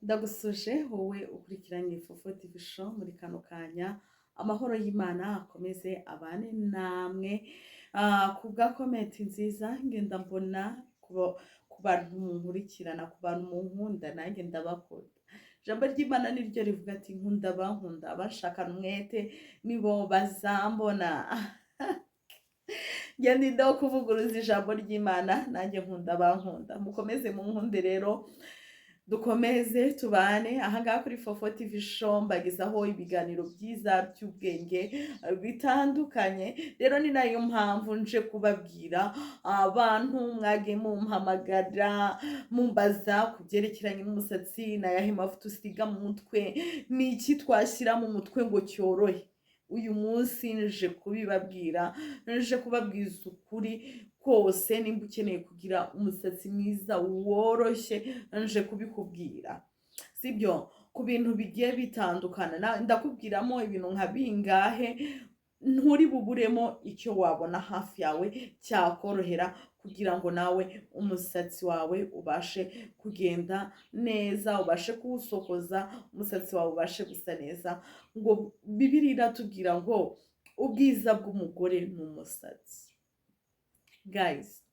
Ndagusuje wowe ukurikiranye Fofo TV Show muri kano kanya, amahoro y'Imana akomeze abane namwe. Ku bwa komenti nziza ngenda mbona ku bantu munkurikirana, ku bantu munkunda, nanjye ndabakunda. Ijambo ry'Imana niryo rivuga ati nkunda abankunda, abashakana umwete nibo bazambona. Ngenda indaho kuvuguruza ijambo ry'Imana, nanjye nkunda abankunda. Mukomeze munkunde rero, dukomeze tubane ahangaha kuri Fofo TV Show, mbagezaho ibiganiro byiza by'ubwenge bitandukanye. Rero ni nayo mpamvu nje kubabwira abantu mwagiye mumpamagara mumbaza ku byerekeranye n'umusatsi, nayahe mavuta usiga mu mutwe, ni iki twashyira mu mutwe ngo cyorohe. Uyu munsi nje kubibabwira, nje kubabwiza ukuri kose. Nimba ukeneye kugira umusatsi mwiza woroshye, nje kubikubwira, sibyo? Ku bintu bigiye bitandukana, ndakubwiramo ibintu nka bingahe nturi buburemo icyo wabona hafi yawe cyakorohera, kugira ngo nawe umusatsi wawe ubashe kugenda neza, ubashe kuwusokoza, umusatsi wawe ubashe gusa neza. Ngo Bibiliya iratubwira ngo ubwiza bw'umugore ni umusatsi. Guys,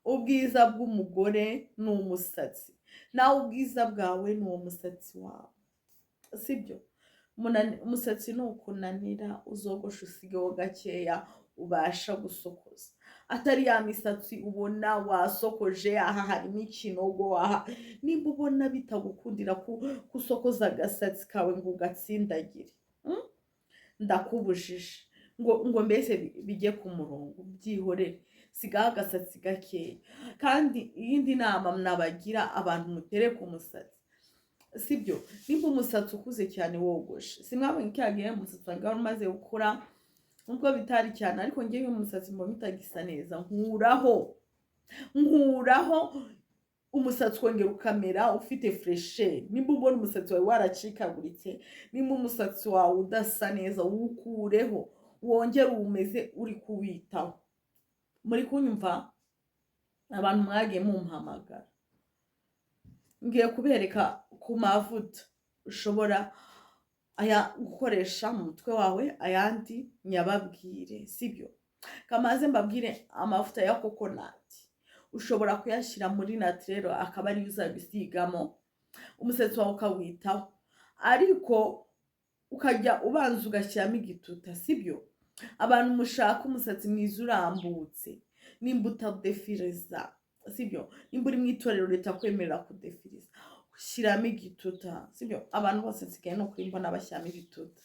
ubwiza bw'umugore ni umusatsi. Nawe ubwiza bwawe ni uwo musatsi wawe, sibyo? Umusatsi nukunanira uzogosha usigeho gakeya ubasha gusokoza, atari ya misatsi ubona wasokoje aha harimo ikinogo, aha nimba ubona bitagukundira kusokoza agasatsi kawe ngo ugatsindagire, ndakubujije ngo mbese bijye ku murongo, byihorere, sigaho agasatsi gakeya. Kandi iyindi nama nabagira abantu mutere ku musatsi, sibyo? Nimba umusatsi ukuze cyane wogoshe, simwabonye cyagiye umusatsi wanjye umaze gukura nubwo bitari cyane, ariko ngewe umusatsi mbona utagisa neza, nkuraho umusatsi wongera ukamera ufite freshe. Nimba ubona umusatsi wawe waracikaguritse, nimba umusatsi wawe udasa neza, wukureho wongere umeze uri kuwitaho. Muri kunyumva abantu mwagiye mumpamagara, ngiye kubereka ku mavuta ushobora gukoresha mu mutwe wawe, ayandi nyababwire, sibyo? Kamaze mbabwire amavuta ya kokonati, ushobora kuyashyira muri naturel, akaba ari uzabisigamo umusatsi wawe ukawitaho, ariko ukajya ubanza ugashyiramo igituta, sibyo? Abantu mushaka umusatsi mwiza urambutse, nimba utadefiriza, sibyo? Nimba uri mu itorero leta kwemerera kudefiriza, ushyiramo igituta, sibyo? Abantu bose nsigaye no kuri mbona bashyiramo igituta.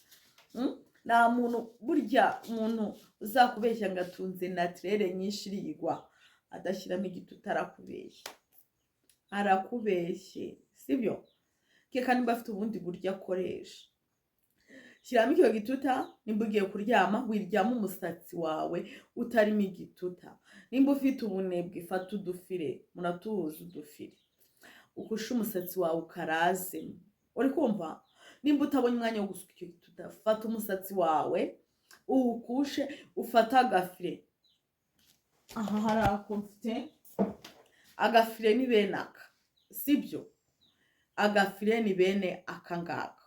Nta muntu, burya umuntu uzakubeshya ngo atunze naturel nyinshi irigwa adashyiramo igituta, arakubeshye, sibyo? Keka nimba afite ubundi buryo akoresha, shyiramo icyo gituta. Nimba ugiye kuryama, wiryama umusatsi wawe utarimo igituta. Nimba ufite ubunebwe, fata udufire, munatuhuza udufire, ukushe umusatsi wawe ukarazemo. Uri kumva? Nimba utabonye umwanya wo gusuka icyo gituta, fata umusatsi wawe uwukushe, ufata agafire. Aha hari akomfite, agafire ni bene aka, sibyo? Agafire ni bene aka ngaka,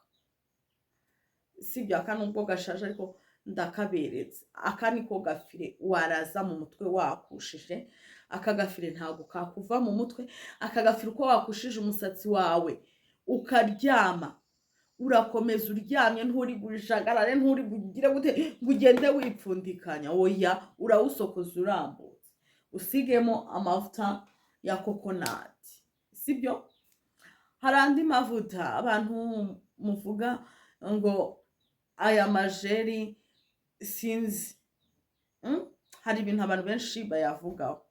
sibyo? Aka nubwo gashaje ariko ndakaberetse. Aka niko gafire waraza mu mutwe wakushije. Aka gafire ntabwo kakuva mu mutwe. Aka gafire uko wakushije umusatsi wawe ukaryama, urakomeza uryamye, nturi gujagarare, nturi bugire gute ngo ugende wipfundikanya. Oya, urawusokoza urambutse, usigemo amavuta ya kokonati, sibyo? Hari andi mavuta abantu muvuga ngo aya majeri sinzi, hari ibintu abantu benshi bayavugaho.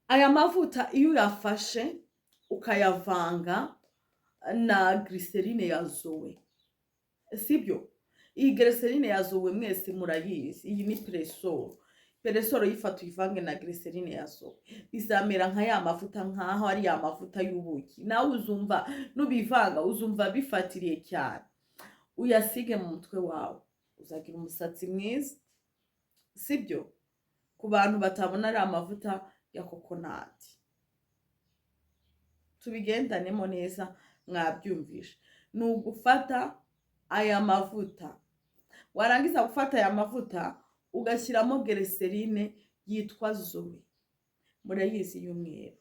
Aya mavuta iyo uyafashe ukayavanga na glycerine ya Zoe, sibyo? Iyi glycerine ya Zoe mwese murayizi, iyi ni Peresoro yifata uyivange na glycerine ya Zoe, bizamera nka ya mavuta, nkaho ari ya mavuta y'ubuki. Nawe uzumva nubivanga uzumva bifatiriye cyane. Uyasige mu mutwe wawe, uzagira umusatsi mwiza, sibyo? Ku bantu batabona ari amavuta ya kokonati, tubigendanemo neza, mwabyumvishe, ni ugufata aya mavuta, warangiza gufata aya mavuta ugashyiramo glycerine yitwa Zoe, murayizi y'umweru,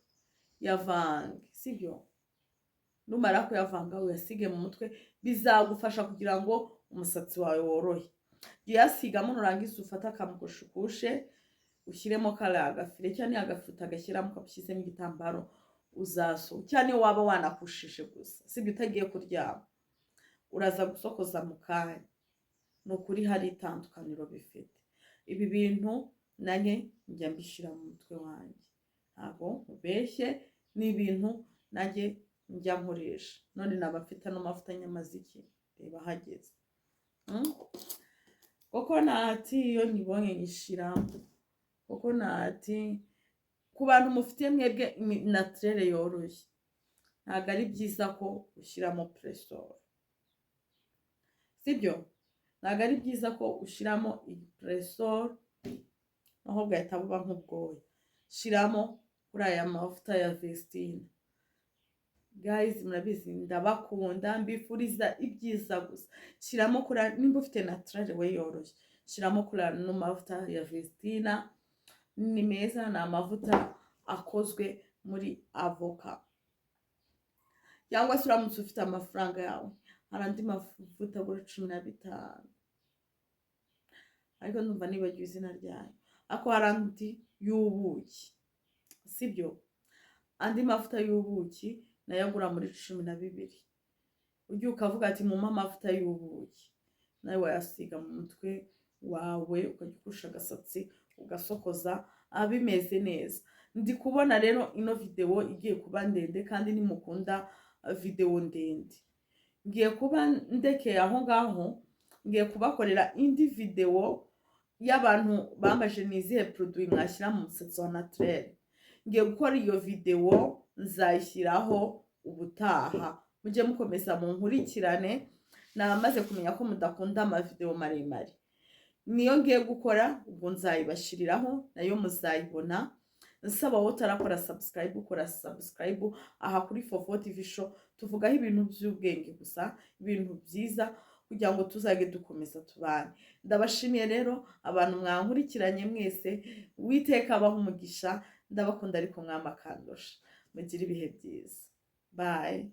yavange, sibyo? Numara kuyavanga uyasige mu mutwe, bizagufasha kugira ngo umusatsi wawe worohe. Uyasigamo nurangiza ufata akamukushukushe ushyiremo kariya gafire, cyane agafuta agashyiramo ukabishyizemo igitambaro uzaso, cyane waba wanakushije gusa, sibyo utagiye kuryama, uraza gusokoza mu kanya. Ni ukuri hari itandukaniro bifite. Ibi bintu nanjye njya mbishyira mu mutwe wanjye, ntabwo mubeshye, ni ibintu nanjye njya nkoresha. None naba mfite n'amavuta nyamaziki, reba hageze. Kokonati iyo nyibonye nyishiramo. Kokonati ku bantu mufite mwebwe naturere yoroshye, ntabwo ari byiza ko ushyiramo presol, sibyo? Ntabwo ari byiza ko ushyiramo presol naho bwahita buba nk'ubwoya. Shyiramo kuri aya mavuta ya Vestina. Guys, murabizi ndabakunda, mbifuriza ibyiza gusa. Shyiramo kuri, nimba ufite naturere we yoroshye, shyiramo kuri ano mavuta ya Vestina. Ni meza, ni amavuta akozwe muri avoka. Cyangwa se uramutse ufite amafaranga yawe, hari andi mavuta buri 15, ariko numva nibagiwe izina ryayo, ako hari andi y'ubuki, sibyo? Andi mavuta y'ubuki nayo agura muri 12. Ujye ukavuga ati mumpa amavuta y'ubuki, nawe wayasiga mu mutwe wawe, ukajya ukurusha agasatsi ugasokoza abimeze neza. Ndi kubona rero ino video igiye kuba ndende, kandi nimukunda video ndende, ngiye kuba ndekeye aho ngaho, ngiye kubakorera indi video y'abantu bambaje nizihe produit mwashyira mu musatsi wa naturel. Ngiye gukora iyo video, nzayishyiraho ubutaha. Mujye mukomeza mu nkurikirane, namaze kumenya ko mudakunda amavideo maremare. Niyo ngiye gukora, ubwo nzayibashiriraho nayo muzayibona. Nsaba wowe utarakora subscribe, ukora subscribe aha kuri Fofo TV Show. Tuvugaho ibintu by'ubwenge gusa, ibintu byiza, kugira ngo tuzage dukomeza tubane. Ndabashimiye rero abantu mwankurikiranye mwese, Uwiteka abaha umugisha. Ndabakunda ariko mwamakandosha. Mugire ibihe byiza. Bye.